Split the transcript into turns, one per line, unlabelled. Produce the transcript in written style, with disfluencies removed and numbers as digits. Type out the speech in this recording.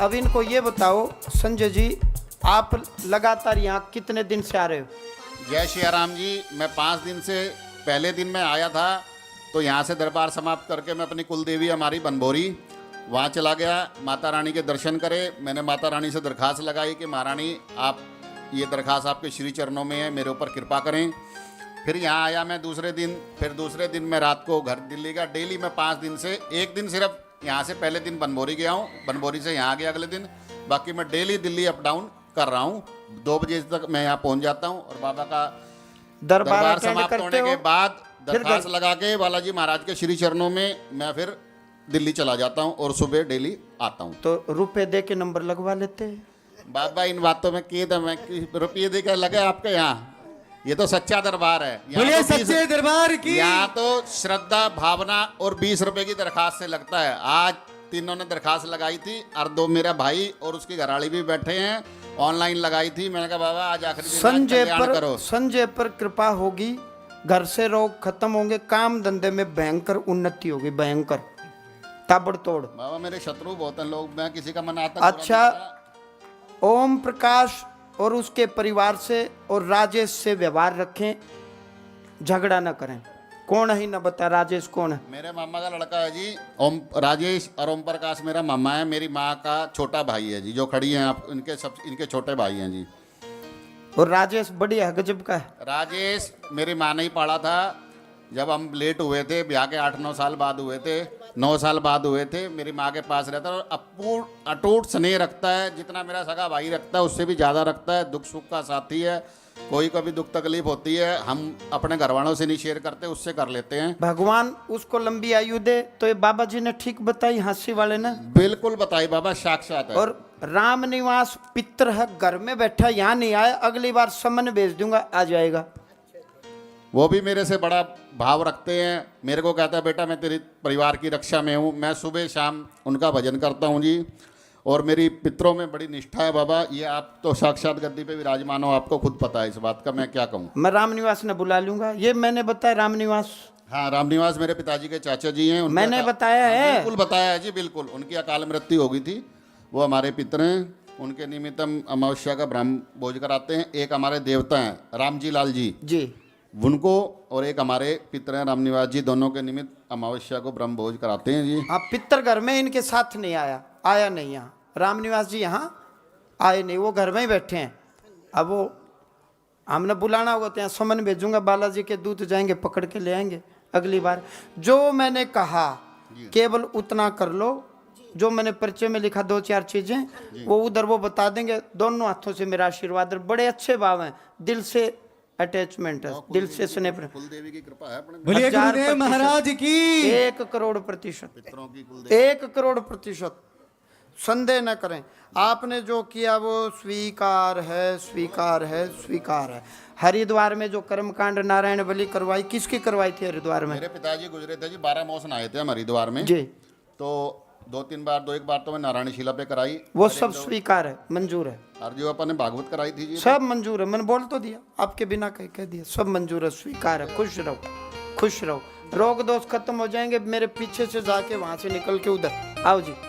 अब इनको ये बताओ संजय जी, आप लगातार यहाँ कितने दिन से आ रहे हो?
जय श्री राम जी। मैं 5 दिन से, पहले दिन मैं आया था तो यहाँ से दरबार समाप्त करके मैं अपनी कुल देवी हमारी बनभोरी वहाँ चला गया, माता रानी के दर्शन करे। मैंने माता रानी से दरखास्त लगाई कि महारानी आप, ये दरखास्त आपके श्री चरणों में है, मेरे ऊपर कृपा करें। फिर यहाँ आया मैं दूसरे दिन, फिर दूसरे दिन मैं रात को घर दिल्ली का। डेली मैं 5 दिन से, एक दिन सिर्फ यहाँ से पहले दिन बनभोरी गया हूँ, बनभोरी से यहाँ गया अगले दिन, बाकी मैं डेली दिल्ली अप डाउन कर रहा हूँ। 2 बजे तक मैं यहाँ पहुँच जाता हूँ और बाबा का दरबार समाप्त होने के बाद दरखास्त लगा के बालाजी महाराज के श्री चरणों में मैं फिर दिल्ली चला जाता हूँ और सुबह डेली आता हूँ।
तो रुपए दे के नंबर लगवा लेते हैं।
बाबा इन बातों में किए तो मैं रुपये दे के लगे आपके यहाँ, ये तो सच्चा दरबार है।
बोलिए सच्चे दरबार की।
यहाँ तो श्रद्धा भावना और 20 रुपए की दरखास्त से लगता है। आज तीनों ने दरखास्त लगाई थी और 2 मेरा भाई और उसकी घरवाली भी बैठे हैं, ऑनलाइन लगाई थी। मैंने कहा बाबा आज आखिरी दिन
संजय पर कृपा होगी, घर से रोग खत्म होंगे, काम धंधे में भयंकर उन्नति होगी, भयंकर ताबड़तोड़।
बाबा मेरे शत्रु बहुत हैं लोग, मैं किसी का मन आता।
अच्छा, ओम प्रकाश और उसके परिवार से और राजेश से व्यवहार रखें, झगड़ा न करें। कौन है न बता, राजेश कौन है?
मेरे मामा का लड़का है जी, ओम राजेश। और ओम प्रकाश मेरा मामा है, मेरी माँ का छोटा भाई है जी, जो खड़ी हैं आप, इनके छोटे भाई हैं जी।
और राजेश बढ़िया गजब का है।
राजेश मेरी माँ ने ही पाला था। जब हम लेट हुए थे, ब्याह के 8-9 साल बाद हुए थे, 9 साल बाद हुए थे, मेरी माँ के पास रहता है और अटूट स्नेह रखता है, जितना मेरा सगा भाई रखता है उससे भी ज़्यादा रखता है। दुख सुख का साथी है, कोई कभी दुख तकलीफ होती है हम अपने घर वालों से नहीं शेयर करते, उससे कर लेते हैं।
भगवान उसको लंबी आयु दे। तो ये बाबा जी ने ठीक बताई, हंसी वाले ने
बिल्कुल बताई बाबा, साक्षात है।
और राम निवास पित्र है, घर में बैठा, यहाँ नहीं आया, अगली बार समन भेज दूंगा, आ जाएगा।
वो भी मेरे से बड़ा भाव रखते हैं। मेरे को कहता है बेटा मैं तेरे परिवार की रक्षा में हूँ। मैं सुबह शाम उनका भजन करता हूँ जी। और मेरी पितरों में बड़ी निष्ठा है बाबा। ये आप तो साक्षात गद्दी पे विराजमान हो, आपको खुद पता है इस बात का, मैं क्या कहूँ।
मैं रामनिवास ने बुला लूंगा, ये मैंने बताया। रामनिवास,
हाँ रामनिवास मेरे पिताजी के चाचा जी हैं।
मैंने बताया है,
बिल्कुल बताया है जी, बिल्कुल। उनकी अकाल मृत्यु हो गई थी, वो हमारे पितर हैं। उनके निमित्त हम अमावस्या का ब्रह्म भोज कराते हैं। एक हमारे देवता हैं राम जी लाल जी, उनको, और एक हमारे पितर हैं रामनिवास जी, दोनों के निमित्त अमावस्या को ब्रह्म भोज कराते हैं जी।
हाँ, पितर घर में इनके साथ नहीं आया नहीं यहाँ। रामनिवास जी यहाँ आए नहीं, वो घर में ही बैठे हैं। अब वो हमने बुलाना होगा तो यहाँ समन भेजूंगा, बालाजी के दूत जाएंगे, पकड़ के ले आएंगे अगली बार। जो मैंने कहा केवल उतना कर लो, जो मैंने परिचय में लिखा 2-4 चीजें, वो उधर वो बता देंगे। दोनों हाथों से मेरा आशीर्वाद, बड़े अच्छे भाव हैं, दिल से अटैचमेंट है, दिल से स्नेह।
कुलदेवी की कृपा है अपने।
बोलिए गुरुदेव महाराज की।
1,00,00,000%, 1,00,00,000% संदेह न करें। आपने जो किया वो स्वीकार है, स्वीकार है, स्वीकार है। हरिद्वार में जो कर्मकांड नारायण बलि करवाई, किसकी करवाई थी हरिद्वार में?
मेरे पिताजी गुजरे थे जी, 12 मौसम आए थे हम हरिद्वार में
जी।
तो 2-3 बार, 2-1 बार तो मैं नारायणी शिला पे कराई,
वो सब स्वीकार है, मंजूर है।
और जो अपन ने भागवत कराई थी जी,
सब मंजूर है। मैंने बोल तो दिया, आपके बिना कह दिया, सब मंजूर है, स्वीकार है। खुश रहो, खुश रहो, रोग दोष खत्म हो जाएंगे। मेरे पीछे से जाके वहां से निकल के उधर आओ जी।